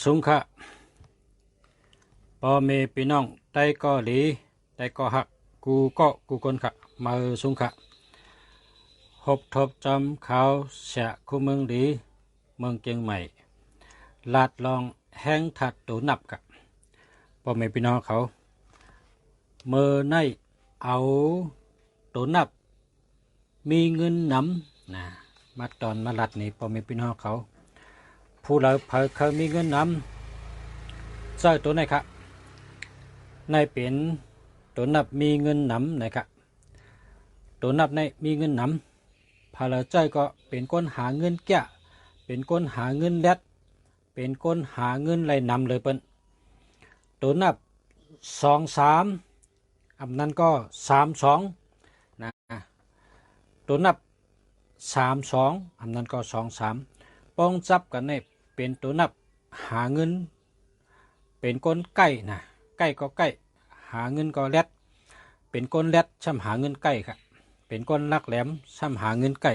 สูงค่ะพอเมพี่น้องได้ก็หลีได้ก็หักกูคนค่ะมาสูงค่ะหบทบจำเขาเสียคู่เมืองดีเมืองเชียงใหม่ลาดลองแห้งถัดตูนับค่ะพอเมพี่น้องเขาเมื่อในเอาตูนับมีเงินนำนะมาตอนมาลัดนี่พอเมพี่น้องเขาผู้เราเผยเคยมีเงินนำใส่ตัวไหนครับในเป็นตัวนับมีเงินนำนะครับตัวนับในมีเงินนำพาเราใจก็เป็นก้นหาเงินแก่เป็นก้นหาเงินแลดเป็นก้นหาเงินไรนำเลยเปิ้นตัวนับ23นั้นก็32นะตัวนับ32นั้นก็23ป้องจับกันในเป็นตัวนับหาเงินเป็นก้นใกล้นะใกล้ก็ใกล้หาเงินก็แลดเป็นก้นแลดช่ำหาเงินใกล้ครับเป็นก้นลักแหลมช่ำหาเงินใกล้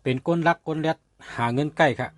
เป็นก้นลักก้นแลดหาเงินใกล้ครับ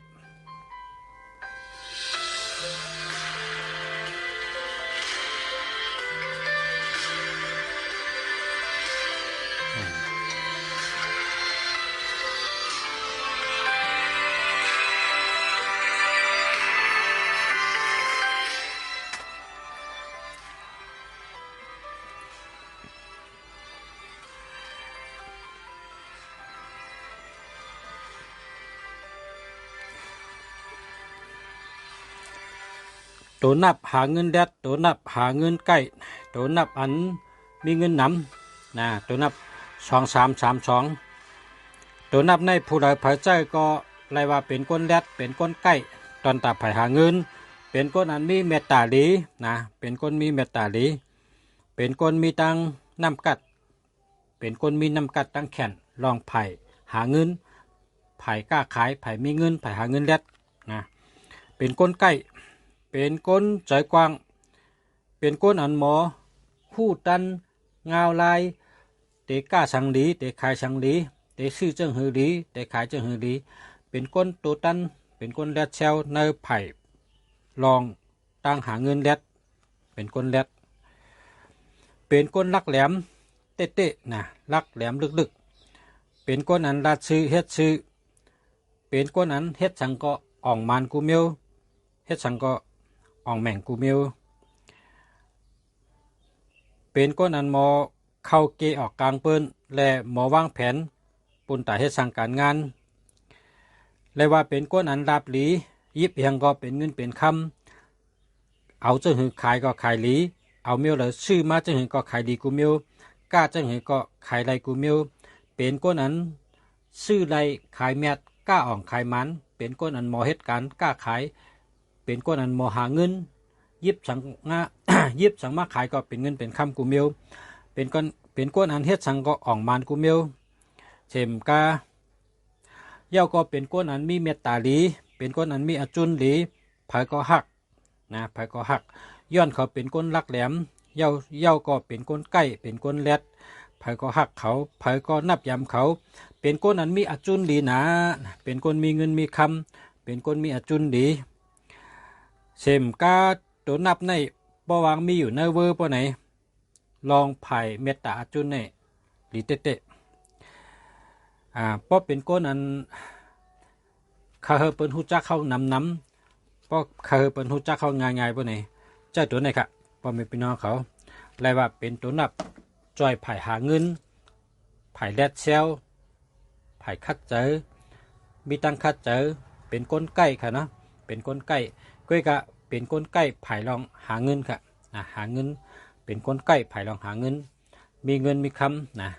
ตัวนับหาเงินแดดตัวนับหาเงินใกล้ตัวนับอันมีเงินนำนะตัวนับ2332ตัวนับในผู้ใดเผยใจก็ไล่ว่าเป็นก้นแดดเป็นก้นใกล้ตอนตับไผหาเงินเป็นก้นอันมีเมตตาดีนะเป็นก้นมีเมตตาดีเป็นก้นมีตังน้ำกัดเป็นก้นมีน้ำกัดตั้งแขนลองไผ่หาเงินไผ่กล้าขายไผ่มีเงินไผ่หาเงินแดดนะเป็นก้นใกล้เป็นก้นใจกว้างเป็นก้นอันหมอคู่ตันงาวลายเตก้าสังดีเตขายสังดีเตซื้อเจ้งหือดีเตขายเจ้งหือดีเป็นก้นตัวตันเป็นก้นแรดเชลในไผ่ลองตั้งหาเงินแรดเป็นก้นแรดเป็นก้นลักแหลมเตะๆนะลักแหลมลึกๆเป็นก้นอันราดซื้อเฮ็ดซื้อเป็นก้นอันเฮ็ดสังก็อ่องมันกูเมียวเฮ็ดสังก็อ่องแม่งกูเมียวเป็นก้นอันหมอเข้าเกออกกลางเปิ้นและหมอวางแผนปุ่นตาเฮ็ดสั่งการงานและว่าเป็นก้นอันราบหลียิบเฮียงก็เป็นเงินเป็นคำเอาเจ้าหือขายก็ขายหลีเอาเมียวแล้วซื้อมาเจ้าหือก็ขายดีกูเมียวกล้าเจ้าหือก็ขายไรกูเมียวเป็นก้นอันซื้อไรขายแมดกล้าอ่องขายมันเป็นก้นอันหมอเฮ็ดการกล้าขายเป็นก้นอันหมอหาเงินยิบสังงา ยิบสังมาขายก็เป็นเงินเป็นคำกูเมียวเป็นก้นอันเฮ็ดสังก็อ่องมันกูเมียวเชมกาเย้าก็เป็นก้นอันมีเมตตาหลีเป็นก้นอันมีอจุนหลีไผก็หักนะไผก็หักย้อนเขาเป็นก้นลักแหลมเย้าก็เป็นก้นใกล้เป็นก้นแรดไผก็หักเขาไผก็นับยำเขาเป็นก้นอันมีอจุนหลีนะเป็นก้นมีเงินมีคำเป็นก้นมีอจุนหลีเสมกาตัวนับในปวางมีอยู่ในเวอร์ปไหนลองไผ่เมตตาอจุนในหลีเตะเพราะเป็นก้นอันคาเฮเปิ้นฮู้จักเข้านำเพราะคาเฮเปิ้นฮู้จักเข้าง่ายๆปไหนเจ้าตัวไหนครับพอมีพี่น้องเขาไล่ว่าเป็นตัวนับจอยไผ่หาเงินไผ่แรดเซลไผ่คัดเจอมีตังคัดเจอเป็นก้นใกล้ค่ะเนาะเป็นก้นใกล้ก้อยกะเป็นก้นใกล้ไผ่ลองหาเงินค่ะหาเงินเป็นก้นใกล้ไผ่ลองหาเงินมีเงินมีคำนะ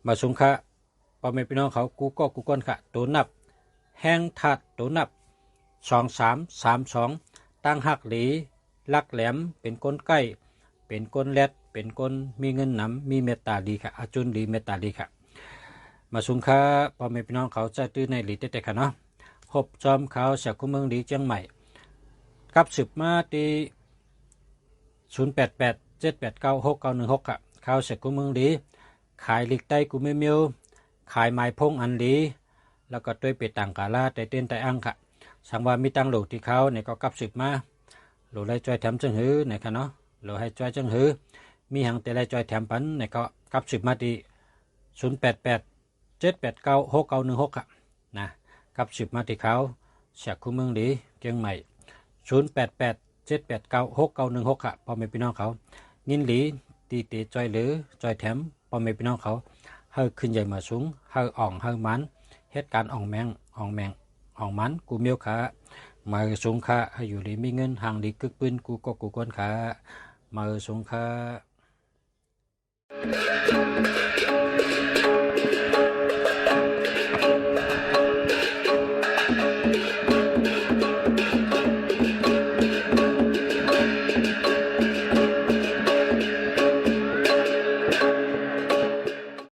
มาสงค่ะพอแม่พี่น้องเขากูก้นค่ะตัวนับแห้งถัดตัวนับ2332ตั้งหักหลีลักแหลมเป็นก้นใกล้เป็นก้นแรดเป็นก้นมีเงินนำมีเมตตาดีค่ะอาจุนดีเมตตาดีค่ะมาสงค่ะพอแม่พี่น้องเขาจะตื้อในหลีเตะค่ะเนาะหบจอมเขาเสียคุ้มเมืองดีเชียงใหม่กับสืบมาตี0887896916ค่ะเขาเสียคุ้มเมืองดีขายลิกใต้กูเมียวขายไม้พงอันดี แล้วก็ด้วยไปต่างกาลาแต่เต้นแต่อังค่ะสังว่ามีตังหลูที่เขาเนี่ยก็กลับสืบมาหลูเลยจอยแถมจังหือเนี่ยค่ะเนาะหลูให้จอยจังหือมีหังแต่ไรจอยแถมปันเนี่ยก็กลับสืบมาที่0887896916ค่ะนะกลับสืบมาที่เขาเสียคู่เมืองดีเชียงใหม่0887896916ค่ะพ่อแม่พี่น้องเขายินหลีตีตีจอยหรือจอยแถมพ่อแม่พี่น้องเขาเฮาขึ้นใหญ่มาสูงเฮาอ่องเฮามันเหตุการณ์อ่องแมงมันกูเมียวขามาสูงขาให้อยู่ดีมีเงินห่างดีกึกปืนกูก็กูก้นขามาสูงขา